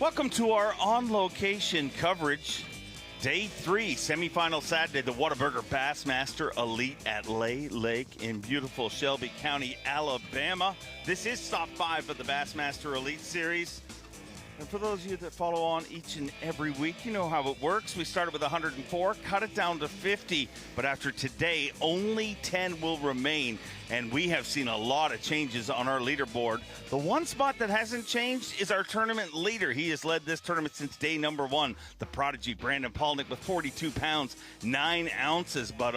Welcome to our on-location coverage. Day 3, semifinal Saturday, the Whataburger Bassmaster Elite at Lay Lake in beautiful Shelby County, Alabama. This is Stop 5 of the Bassmaster Elite Series. And for those of you that follow on each and every week, you know how it works. We started with 104, cut it down to 50, but after today, only 10 will remain. And we have seen a lot of changes on our leaderboard. The one spot that hasn't changed is our tournament leader. He has led this tournament since day number 1. The prodigy Brandon Palnick with 42 pounds, 9 ounces. But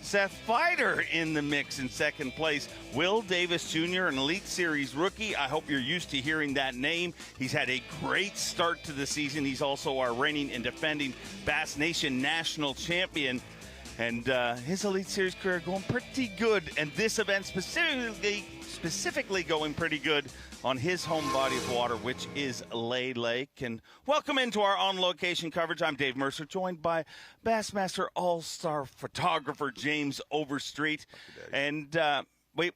Seth Fighter in the mix in second place. Will Davis Jr., an Elite Series rookie. I hope you're used to hearing that name. He's had a great start to the season. He's also our reigning and defending Bass Nation national champion. And his Elite Series career going pretty good. And this event specifically going pretty good on his home body of water, which is Lay Lake. And welcome into our on-location coverage. I'm Dave Mercer, joined by Bassmaster All-Star photographer James Overstreet. And we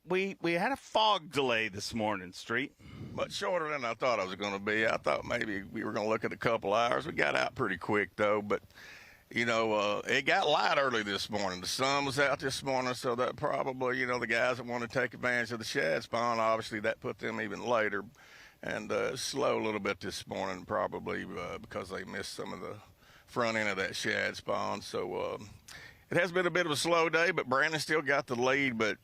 had a fog delay this morning, Street. Much shorter than I thought I was going to be. I thought maybe we were going to look at a couple hours. We got out pretty quick, though, but you know, it got light early this morning. The sun was out this morning, so that probably, you know, the guys that want to take advantage of the shad spawn, obviously that put them even later. And slow a little bit this morning, probably because they missed some of the front end of that shad spawn. So it has been a bit of a slow day, but Brandon still got the lead. But,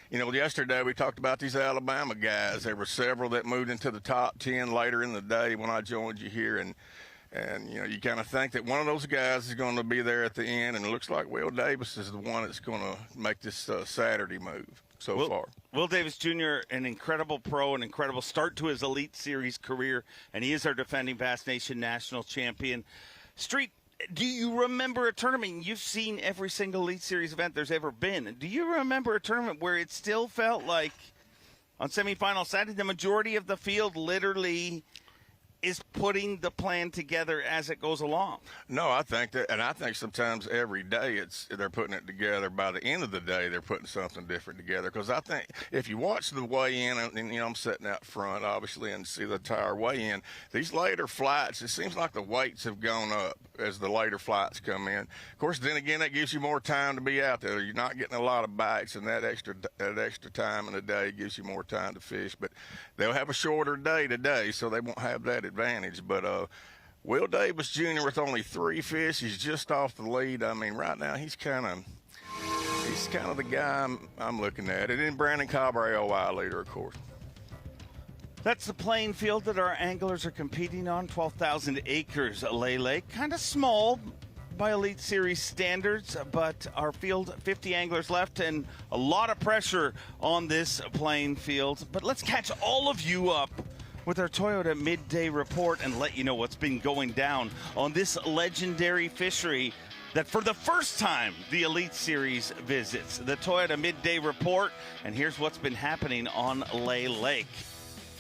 you know, yesterday we talked about these Alabama guys. There were several that moved into the top 10 later in the day when I joined you here. And, you know, you kind of think that one of those guys is going to be there at the end, and it looks like Will Davis is the one that's going to make this Saturday move so far. Will Davis Jr., an incredible pro, an incredible start to his Elite Series career, and he is our defending Bass Nation national champion. Street, do you remember a tournament? You've seen every single Elite Series event there's ever been. Do you remember a tournament where it still felt like on semifinal Saturday, the majority of the field literally is putting the plan together as it goes along? No, I think that, and I think sometimes every day they're putting it together. By the end of the day, they're putting something different together. Because I think if you watch the weigh-in, and you know I'm sitting out front, obviously, and see the entire weigh-in, these later flights, it seems like the weights have gone up as the later flights come in. Of course, then again, that gives you more time to be out there. You're not getting a lot of bites, and that extra time in the day gives you more time to fish. But they'll have a shorter day today, so they won't have that advantage. But Will Davis Jr. with only 3 fish, he's just off the lead. I mean, right now he's kind of the guy I'm looking at. And then Brandon Cabre, OI leader, of course. That's the playing field that our anglers are competing on. 12,000 acres, Lay Lake. Kind of small by Elite Series standards, but our field, 50 anglers left, and a lot of pressure on this playing field. But let's catch all of you up with our Toyota Midday Report and let you know what's been going down on this legendary fishery that for the first time the Elite Series visits. The Toyota Midday Report, and here's what's been happening on Lay Lake.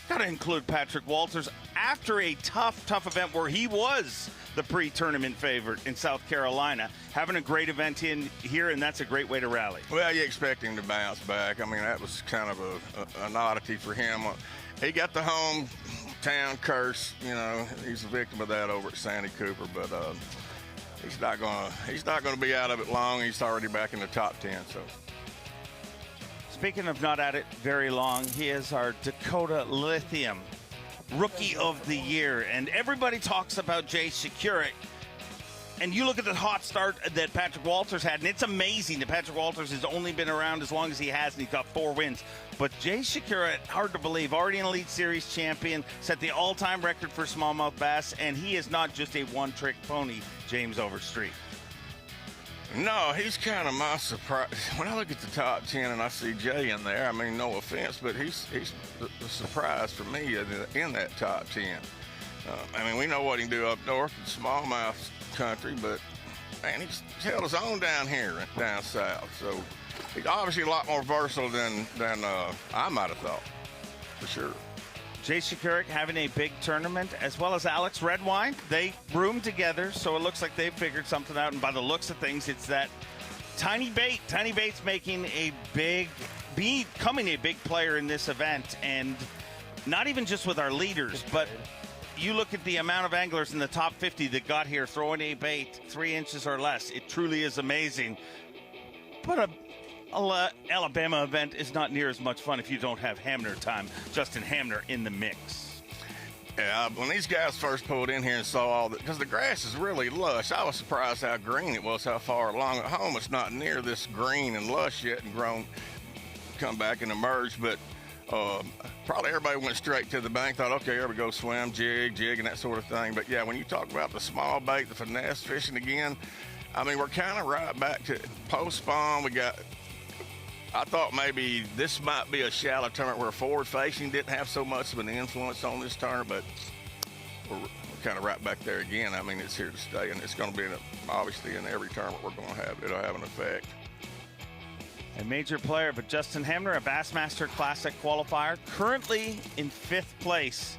Got to include Patrick Walters after a tough event where he was the pre-tournament favorite in South Carolina, having a great event in here, and that's a great way to rally. Well, you expect him to bounce back. I mean, that was kind of an oddity for him. He got the hometown curse. You know, he's a victim of that over at Sandy Cooper, but he's not gonna be out of it long. He's already back in the top 10. So. Speaking of not at it very long, he is our Dakota Lithium Rookie of the Year, and everybody talks about Jay Shakeup. And you look at the hot start that Patrick Walters had, and it's amazing that Patrick Walters has only been around as long as he has, and he's got 4 wins. But Jay Shakeup, hard to believe, already an Elite Series champion, set the all-time record for smallmouth bass, and he is not just a one-trick pony, James Overstreet. No, he's kind of my surprise. When I look at the top 10 and I see Jay in there, I mean, no offense, but he's the surprise for me in that top 10. I mean, we know what he can do up north in smallmouth country, but, man, he's held his own down here, down south. So he's obviously a lot more versatile than I might have thought, for sure. Jay Shakeup having a big tournament, as well as Alex Redwine. They roomed together, so it looks like they figured something out. And by the looks of things, it's that Tiny Bait's making becoming a big player in this event, and not even just with our leaders, but you look at the amount of anglers in the top 50 that got here throwing a bait 3 inches or less. It truly is amazing. But a Alabama event is not near as much fun if you don't have Hamner time. Justin Hamner in the mix. Yeah, when these guys first pulled in here and saw all that, because the grass is really lush, I was surprised how green it was, how far along. At home, it's not near this green and lush yet and grown, come back and emerge, but probably everybody went straight to the bank, thought, okay, here we go, swim, jig, and that sort of thing. But yeah, when you talk about the small bait, the finesse fishing again, I mean, we're kind of right back to post-spawn. I thought maybe this might be a shallow tournament where forward-facing didn't have so much of an influence on this tournament, but we're kind of right back there again. I mean, it's here to stay, and it's going to be, obviously, in every tournament we're going to have. It'll have an effect. A major player, but Justin Hamner, a Bassmaster Classic qualifier, currently in 5th place.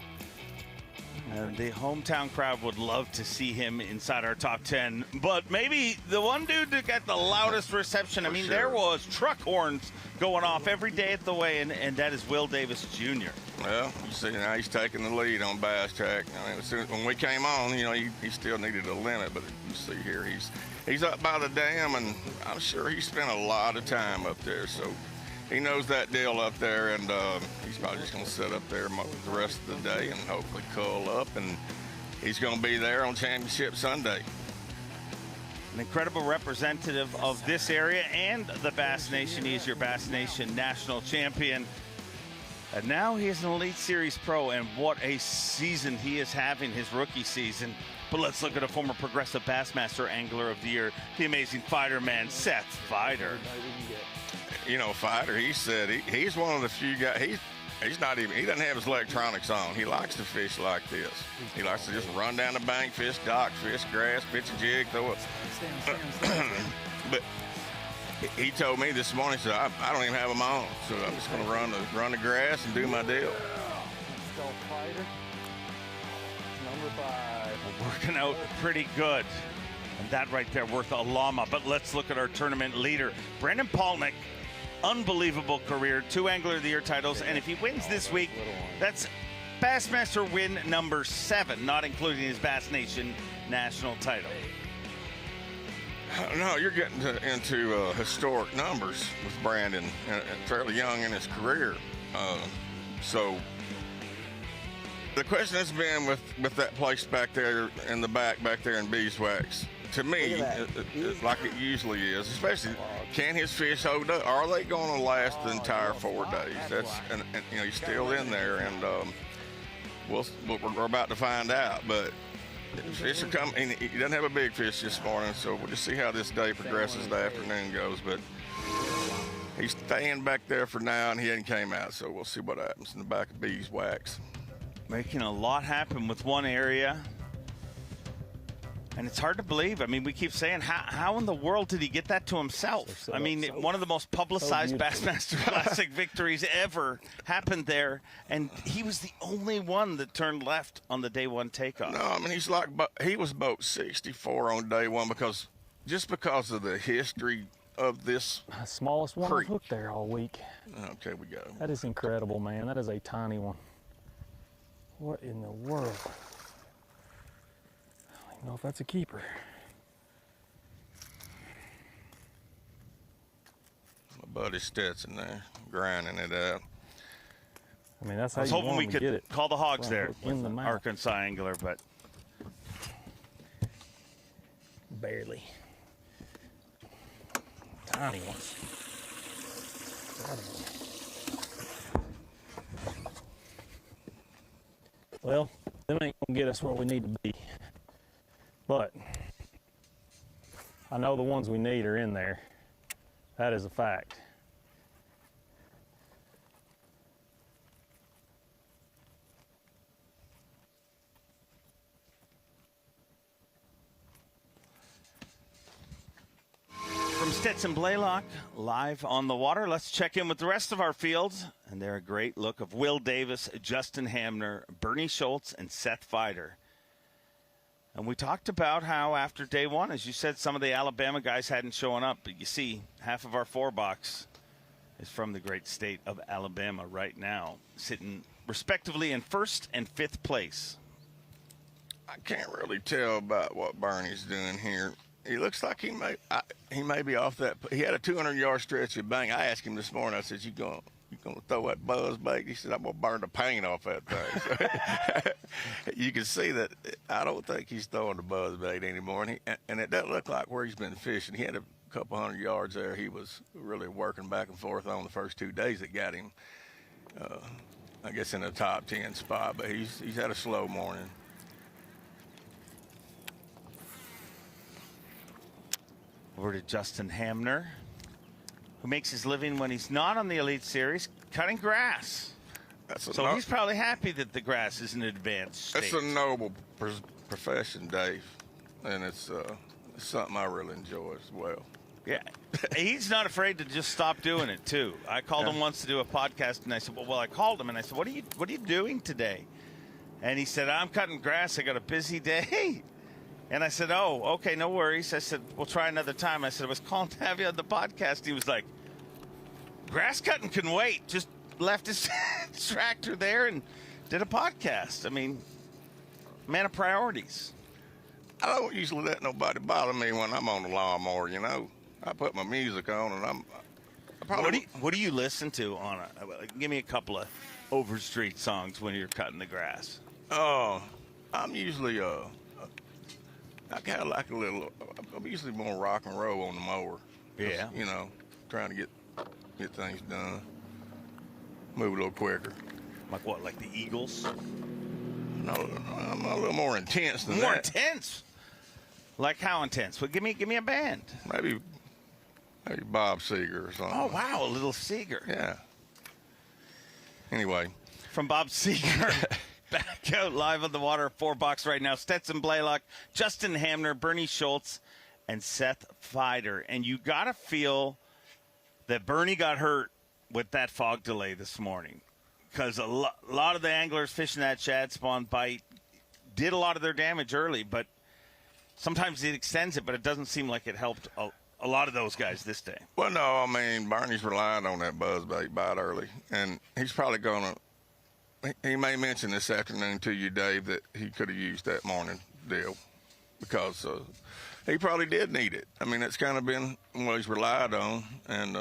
And the hometown crowd would love to see him inside our top 10. But maybe the one dude that got the loudest reception, I mean, there was truck horns going off every day at the weigh-in, and that is Will Davis Jr. Well, you see now he's taking the lead on Bass Track. I mean, as soon as, when we came on, you know, he still needed a limit, but you see here he's up by the dam, and I'm sure he spent a lot of time up there. So he knows that deal up there, and he's probably just going to sit up there the rest of the day and hopefully curl up, and he's going to be there on Championship Sunday. An incredible representative of this area and the Bass Nation. He is your Bass Nation national champion. And now he is an Elite Series pro, and what a season he is having, his rookie season. But let's look at a former Progressive Bassmaster Angler of the Year, the amazing fighter man, Seth Fighter. You know, Fighter, he said he's one of the few guys, he doesn't have his electronics on. He likes to fish like this. He likes to just run down the bank, fish docks, fish grass, pitch a jig, throw it. But he told me this morning, he said, I don't even have them on, so I'm just going to run the grass and do my deal. Fighter, number 5. Working out pretty good. And that right there worth a llama. But let's look at our tournament leader, Brendan Palnick. Unbelievable career, 2 Angler of the Year titles, and if he wins this week, that's Bassmaster win number 7, not including his Bass Nation national title. No, you're getting into historic numbers with Brandon, and fairly young in his career. So the question has been with that place back there in the back there in Beeswax. To me, like it usually is, especially, can his fish hold up? Are they going to last the entire 4 days? And you know, he's still in there, and we're about to find out. But fish are coming. He doesn't have a big fish this morning, so we'll just see how this day progresses. The afternoon goes, but he's staying back there for now, and he hadn't came out, so we'll see what happens in the back of Beeswax. Making a lot happen with one area. And it's hard to believe. I mean, we keep saying, how in the world did he get that to himself? I mean, one of the most publicized Bassmaster Classic victories ever happened there, and he was the only one that turned left on the day 1 takeoff. No, I mean, he was boat 64 on day 1 because of the history of this Smallest one creek. I've hooked there all week. Okay, we go. That is incredible, man. That is a tiny one. What in the world? I don't know if that's a keeper. My buddy Stetson there, grinding it out. I mean, that's how I was you hoping want we to get could it. call the hogs there In the with mouth. Arkansas Angler, but Barely. Tiny ones. Well, them ain't gonna get us where we need to be. But I know the ones we need are in there. That is a fact. from Stetson Blaylock, live on the water, let's check in with the rest of our fields. And they're a great look of Will Davis, Justin Hamner, Bernie Schultz, and Seth Fighter. And we talked about how after day 1, as you said, some of the Alabama guys hadn't shown up. But you see, half of our 4-box is from the great state of Alabama right now, sitting respectively in 1st and 5th place. I can't really tell about what Bernie's doing here. He looks like he may be off that. He had a 200-yard stretch of bang. I asked him this morning. I said, "You gonna throw that buzz bait?" He said, "I'm gonna burn the paint off that thing." So, you can see that I don't think he's throwing the buzz bait anymore, and it doesn't look like where he's been fishing. He had a couple 100 yards there. He was really working back and forth on the first 2 days that got him. I guess in the top 10 spot, but he's had a slow morning. Over to Justin Hamner, who makes his living when he's not on the Elite Series, cutting grass. So he's probably happy that the grass is in advanced state. It's a noble profession, Dave, and it's something I really enjoy as well. Yeah, he's not afraid to just stop doing it too. I called him once to do a podcast, and I said, "Well, I called him, and I said, what are you doing today?" And he said, "I'm cutting grass. I got a busy day." And I said, "Oh, okay, no worries." I said, "We'll try another time." I said, "I was calling to have you on the podcast." He was like, "Grass cutting can wait." Just left his tractor there and did a podcast. I mean, man of priorities. I don't usually let nobody bother me when I'm on the lawnmower, you know. I put my music on, and What do you listen to on give me a couple of Overstreet songs when you're cutting the grass. I'm usually I kind of like I'm usually more rock and roll on the mower. Yeah. Just, you know, trying to get things done. Move a little quicker. Like what, like the Eagles? No, I'm a little more intense than that. More intense? Like how intense? Well, give me a band. Maybe Bob Seger or something. Oh, wow, a little Seger. Yeah. Anyway. From Bob Seger. Back out live on the water, 4 bucks right now. Stetson Blaylock, Justin Hamner, Bernie Schultz, and Seth Feider. And you got to feel that Bernie got hurt with that fog delay this morning, because a lot of the anglers fishing that shad spawn bite did a lot of their damage early, but sometimes it extends it, but it doesn't seem like it helped a lot of those guys this day. Well, no, I mean, Bernie's relying on that buzzbait bite early, and he's probably going to – he may mention this afternoon to you, Dave, that he could have used that morning deal because he probably did need it. I mean, it's kind of been what he's relied on, and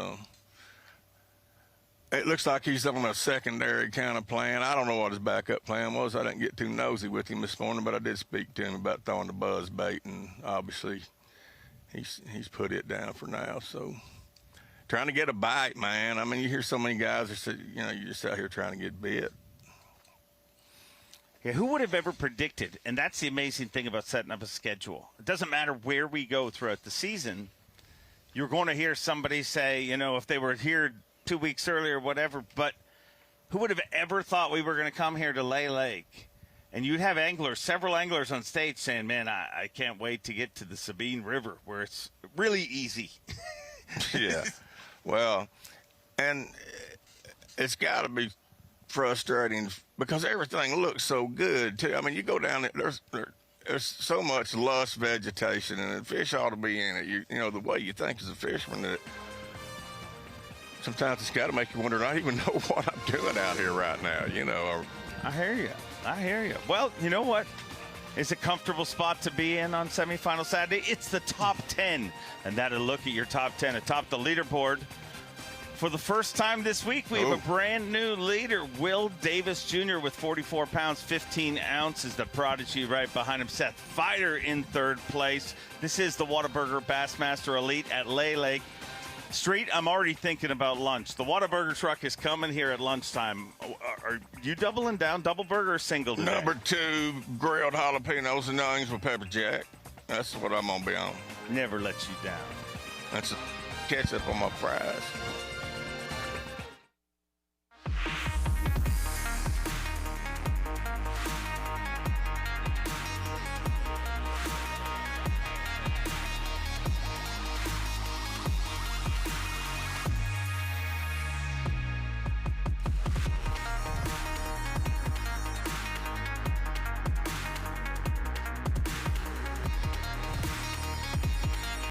it looks like he's on a secondary kind of plan. I don't know what his backup plan was. I didn't get too nosy with him this morning, but I did speak to him about throwing the buzz bait, and obviously he's put it down for now. So trying to get a bite, man. I mean, you hear so many guys that say, you know, you're just out here trying to get bit. Yeah, who would have ever predicted? And that's the amazing thing about setting up a schedule. It doesn't matter where we go throughout the season. You're going to hear somebody say, you know, if they were here 2 weeks earlier, whatever, but who would have ever thought we were going to come here to Lay Lake? And you'd have several anglers on stage saying, man, I can't wait to get to the Sabine River where it's really easy. Yeah. Well, and it's got to be frustrating because everything looks so good, too. I mean, you go down there, there's so much lush vegetation, and the fish ought to be in it. You know, the way you think as a fisherman, that sometimes it's got to make you wonder, I don't even know what I'm doing out here right now, you know. I hear you. Well, you know what? It's a comfortable spot to be in on semifinal Saturday. It's the top 10, and that'll look at your top 10 atop the leaderboard. For the first time this week, we have a brand new leader, Will Davis Jr. with 44 pounds, 15 ounces. The prodigy right behind him, Seth Feider in third place. This is the Whataburger Bassmaster Elite at Lay Lake. Street, I'm already thinking about lunch. The Whataburger truck is coming here at lunchtime. Are you doubling down, double burger or single today? Number 2, grilled jalapenos and onions with pepper jack. That's what I'm going to be on. Never let you down. That's ketchup on my fries.